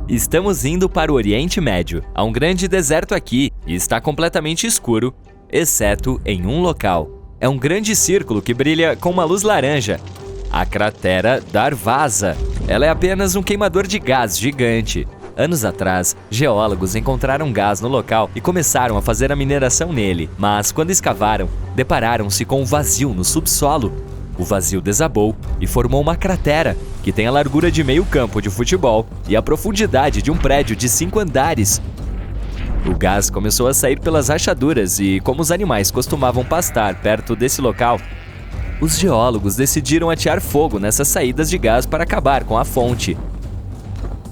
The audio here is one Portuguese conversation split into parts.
Estamos indo para o Oriente Médio. Há um grande deserto aqui e está completamente escuro, exceto em um local. É um grande círculo que brilha com uma luz laranja. A cratera Darvaza. Ela é apenas um queimador de gás gigante. Anos atrás, geólogos encontraram gás no local e começaram a fazer a mineração nele. Mas quando escavaram, depararam-se com um vazio no subsolo. O vazio desabou e formou uma cratera, que tem a largura de meio campo de futebol e a profundidade de um prédio de 5 andares. O gás começou a sair pelas rachaduras e, como os animais costumavam pastar perto desse local, os geólogos decidiram atear fogo nessas saídas de gás para acabar com a fonte.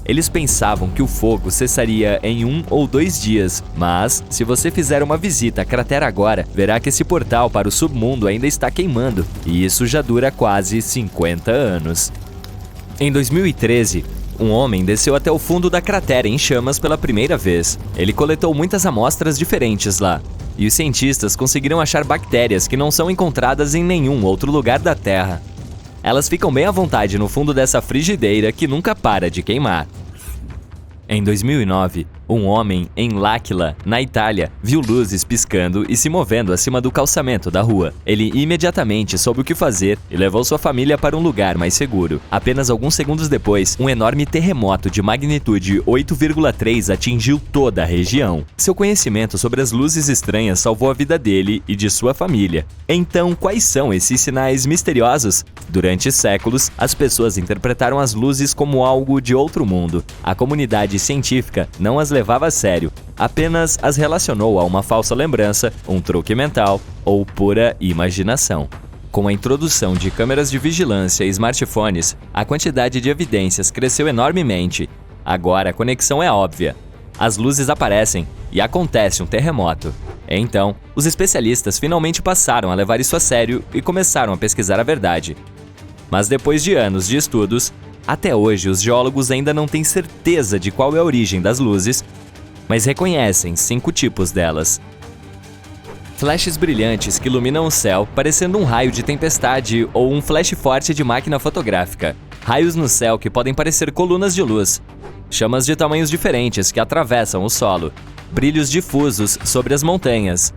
Eles pensavam que o fogo cessaria em 1 ou 2 dias, mas, se você fizer uma visita à cratera agora, verá que esse portal para o submundo ainda está queimando, e isso já dura quase 50 anos. Em 2013, um homem desceu até o fundo da cratera em chamas pela primeira vez. Ele coletou muitas amostras diferentes lá, e os cientistas conseguiram achar bactérias que não são encontradas em nenhum outro lugar da Terra. Elas ficam bem à vontade no fundo dessa frigideira que nunca para de queimar. Em 2009, um homem em L'Aquila, na Itália, viu luzes piscando e se movendo acima do calçamento da rua. Ele imediatamente soube o que fazer e levou sua família para um lugar mais seguro. Apenas alguns segundos depois, um enorme terremoto de magnitude 8,3 atingiu toda a região. Seu conhecimento sobre as luzes estranhas salvou a vida dele e de sua família. Então, quais são esses sinais misteriosos? Durante séculos, as pessoas interpretaram as luzes como algo de outro mundo. A comunidade científica não as levava a sério, apenas as relacionou a uma falsa lembrança, um truque mental ou pura imaginação. Com a introdução de câmeras de vigilância e smartphones, a quantidade de evidências cresceu enormemente. Agora a conexão é óbvia. As luzes aparecem e acontece um terremoto. Então, os especialistas finalmente passaram a levar isso a sério e começaram a pesquisar a verdade. Mas depois de anos de estudos, até hoje os geólogos ainda não têm certeza de qual é a origem das luzes, mas reconhecem 5 tipos delas. Flashes brilhantes que iluminam o céu, parecendo um raio de tempestade ou um flash forte de máquina fotográfica. Raios no céu que podem parecer colunas de luz. Chamas de tamanhos diferentes que atravessam o solo. Brilhos difusos sobre as montanhas.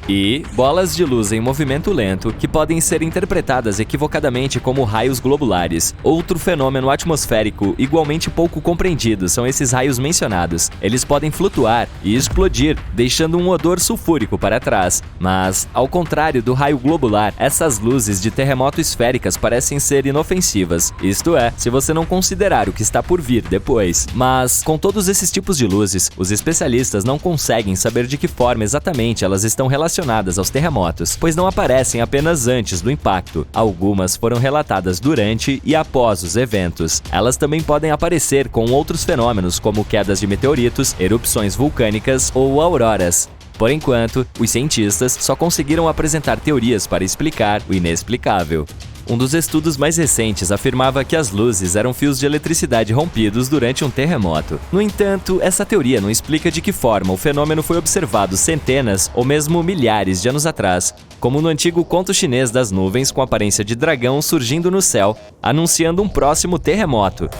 E bolas de luz em movimento lento que podem ser interpretadas equivocadamente como raios globulares. Outro fenômeno atmosférico igualmente pouco compreendido são esses raios mencionados. Eles podem flutuar e explodir, deixando um odor sulfúrico para trás. Mas, ao contrário do raio globular, essas luzes de terremoto esféricas parecem ser inofensivas. Isto é, se você não considerar o que está por vir depois. Mas, com todos esses tipos de luzes, os especialistas não conseguem saber de que forma exatamente elas estão relacionadas aos terremotos, pois não aparecem apenas antes do impacto. Algumas foram relatadas durante e após os eventos. Elas também podem aparecer com outros fenômenos, como quedas de meteoritos, erupções vulcânicas ou auroras. Por enquanto, os cientistas só conseguiram apresentar teorias para explicar o inexplicável. Um dos estudos mais recentes afirmava que as luzes eram fios de eletricidade rompidos durante um terremoto. No entanto, essa teoria não explica de que forma o fenômeno foi observado centenas ou mesmo milhares de anos atrás, como no antigo conto chinês das nuvens com aparência de dragão surgindo no céu, anunciando um próximo terremoto.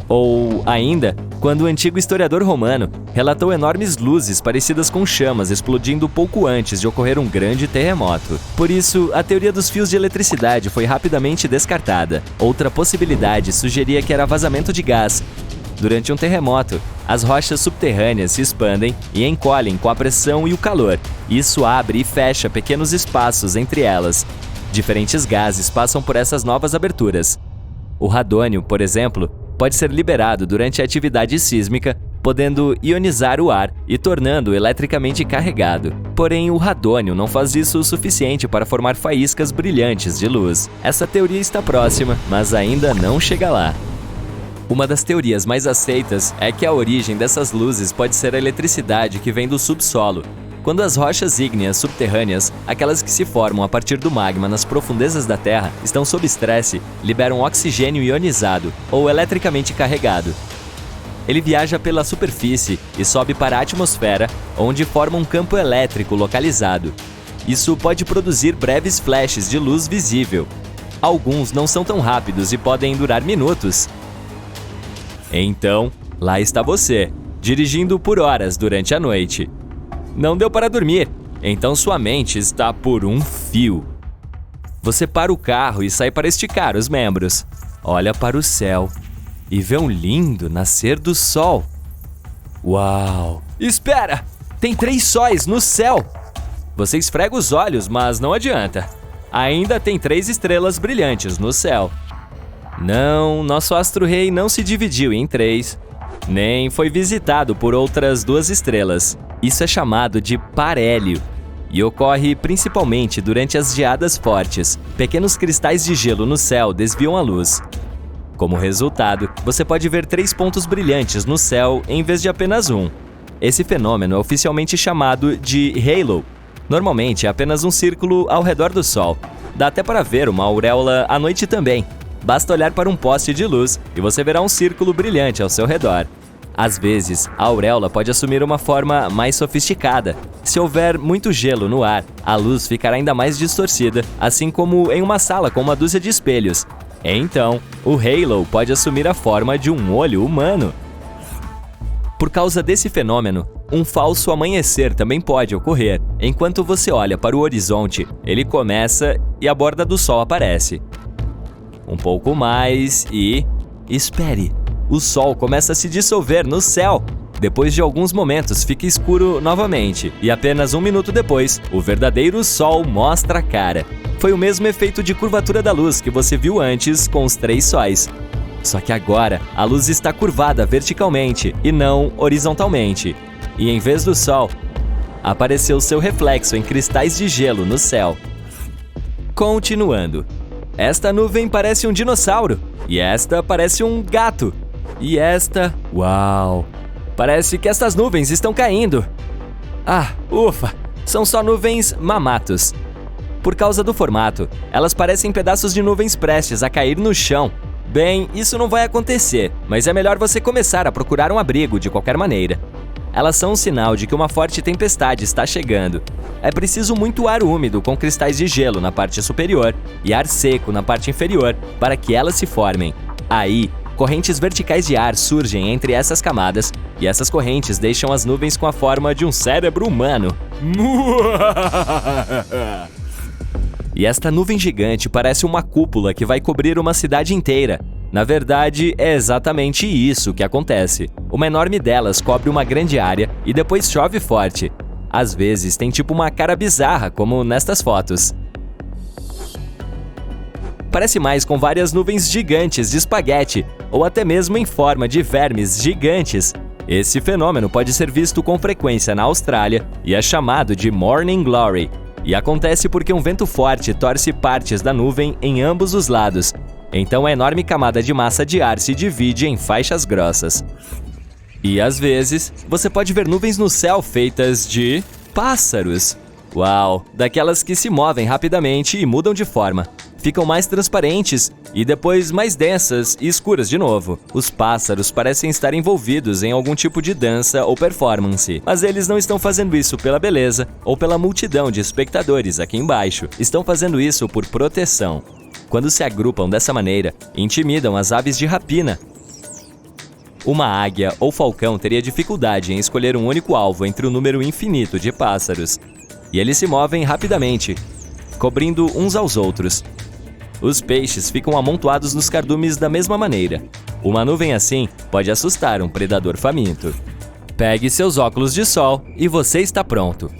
Ou, ainda, quando o antigo historiador romano relatou enormes luzes parecidas com chamas explodindo pouco antes de ocorrer um grande terremoto. Por isso, a teoria dos fios de eletricidade foi rapidamente descartada. Outra possibilidade sugeria que era vazamento de gás. Durante um terremoto, as rochas subterrâneas se expandem e encolhem com a pressão e o calor. Isso abre e fecha pequenos espaços entre elas. Diferentes gases passam por essas novas aberturas. O radônio, por exemplo, pode ser liberado durante a atividade sísmica, podendo ionizar o ar e tornando-o eletricamente carregado. Porém, o radônio não faz isso o suficiente para formar faíscas brilhantes de luz. Essa teoria está próxima, mas ainda não chega lá. Uma das teorias mais aceitas é que a origem dessas luzes pode ser a eletricidade que vem do subsolo. Quando as rochas ígneas subterrâneas, aquelas que se formam a partir do magma nas profundezas da Terra, estão sob estresse, liberam oxigênio ionizado ou eletricamente carregado. Ele viaja pela superfície e sobe para a atmosfera, onde forma um campo elétrico localizado. Isso pode produzir breves flashes de luz visível. Alguns não são tão rápidos e podem durar minutos. Então, Lá está você, dirigindo por horas durante a noite. Não deu para dormir, então sua mente está por um fio. Você para o carro e sai para esticar os membros. Olha para o céu e vê um lindo nascer do sol. Uau! Espera! Tem 3 sóis no céu! Você esfrega os olhos, mas não adianta. Ainda tem 3 estrelas brilhantes no céu. Não, nosso astro-rei não se dividiu em 3, nem foi visitado por outras 2 estrelas. Isso é chamado de parélio e ocorre principalmente durante as geadas fortes. Pequenos cristais de gelo no céu desviam a luz. Como resultado, você pode ver 3 pontos brilhantes no céu em vez de apenas um. Esse fenômeno é oficialmente chamado de halo. Normalmente é apenas um círculo ao redor do Sol. Dá até para ver uma auréola à noite também. Basta olhar para um poste de luz e você verá um círculo brilhante ao seu redor. Às vezes, a auréola pode assumir uma forma mais sofisticada. Se houver muito gelo no ar, a luz ficará ainda mais distorcida, assim como em uma sala com uma dúzia de espelhos. Então, o halo pode assumir a forma de um olho humano. Por causa desse fenômeno, um falso amanhecer também pode ocorrer. Enquanto você olha para o horizonte, ele começa e a borda do sol aparece. Um pouco mais e... espere! O sol começa a se dissolver no céu. Depois de alguns momentos, fica escuro novamente. E apenas 1 minuto depois, o verdadeiro sol mostra a cara. Foi o mesmo efeito de curvatura da luz que você viu antes com os 3 sóis. Só que agora, a luz está curvada verticalmente e não horizontalmente. E em vez do sol, apareceu seu reflexo em cristais de gelo no céu. Continuando. Esta nuvem parece um dinossauro. E esta parece um gato. E esta... uau! Parece que estas nuvens estão caindo. Ah, ufa! São só nuvens mamatos. Por causa do formato, elas parecem pedaços de nuvens prestes a cair no chão. Bem, isso não vai acontecer, mas é melhor você começar a procurar um abrigo de qualquer maneira. Elas são um sinal de que uma forte tempestade está chegando. É preciso muito ar úmido com cristais de gelo na parte superior e ar seco na parte inferior para que elas se formem. Aí, correntes verticais de ar surgem entre essas camadas e essas correntes deixam as nuvens com a forma de um cérebro humano. E esta nuvem gigante parece uma cúpula que vai cobrir uma cidade inteira. Na verdade, é exatamente isso que acontece. Uma enorme delas cobre uma grande área e depois chove forte. Às vezes tem tipo uma cara bizarra, como nestas fotos. Parece mais com várias nuvens gigantes de espaguete, ou até mesmo em forma de vermes gigantes. Esse fenômeno pode ser visto com frequência na Austrália e é chamado de Morning Glory. E acontece porque um vento forte torce partes da nuvem em ambos os lados. Então a enorme camada de massa de ar se divide em faixas grossas. E às vezes, você pode ver nuvens no céu feitas de pássaros. Uau! Daquelas que se movem rapidamente e mudam de forma. Ficam mais transparentes e depois mais densas e escuras de novo. Os pássaros parecem estar envolvidos em algum tipo de dança ou performance, mas eles não estão fazendo isso pela beleza ou pela multidão de espectadores aqui embaixo. Estão fazendo isso por proteção. Quando se agrupam dessa maneira, intimidam as aves de rapina. Uma águia ou falcão teria dificuldade em escolher um único alvo entre um número infinito de pássaros. E eles se movem rapidamente, cobrindo uns aos outros. Os peixes ficam amontoados nos cardumes da mesma maneira. Uma nuvem assim pode assustar um predador faminto. Pegue seus óculos de sol e você está pronto.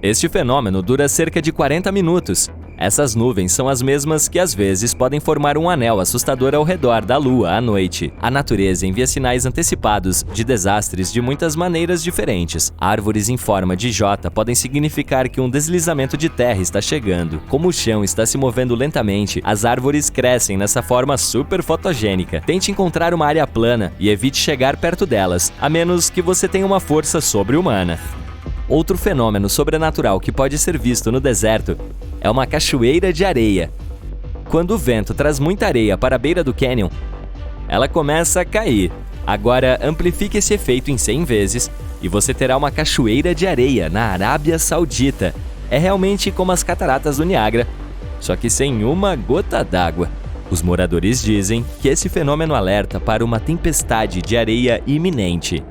Este fenômeno dura cerca de 40 minutos. Essas nuvens são as mesmas que às vezes podem formar um anel assustador ao redor da Lua à noite. A natureza envia sinais antecipados de desastres de muitas maneiras diferentes. Árvores em forma de J podem significar que um deslizamento de terra está chegando. Como o chão está se movendo lentamente, as árvores crescem nessa forma super fotogênica. Tente encontrar uma área plana e evite chegar perto delas, a menos que você tenha uma força sobre-humana. Outro fenômeno sobrenatural que pode ser visto no deserto é uma cachoeira de areia. Quando o vento traz muita areia para a beira do cânion, ela começa a cair. Agora amplifique esse efeito em 100 vezes e você terá uma cachoeira de areia na Arábia Saudita. É realmente como as cataratas do Niágara, só que sem uma gota d'água. Os moradores dizem que esse fenômeno alerta para uma tempestade de areia iminente.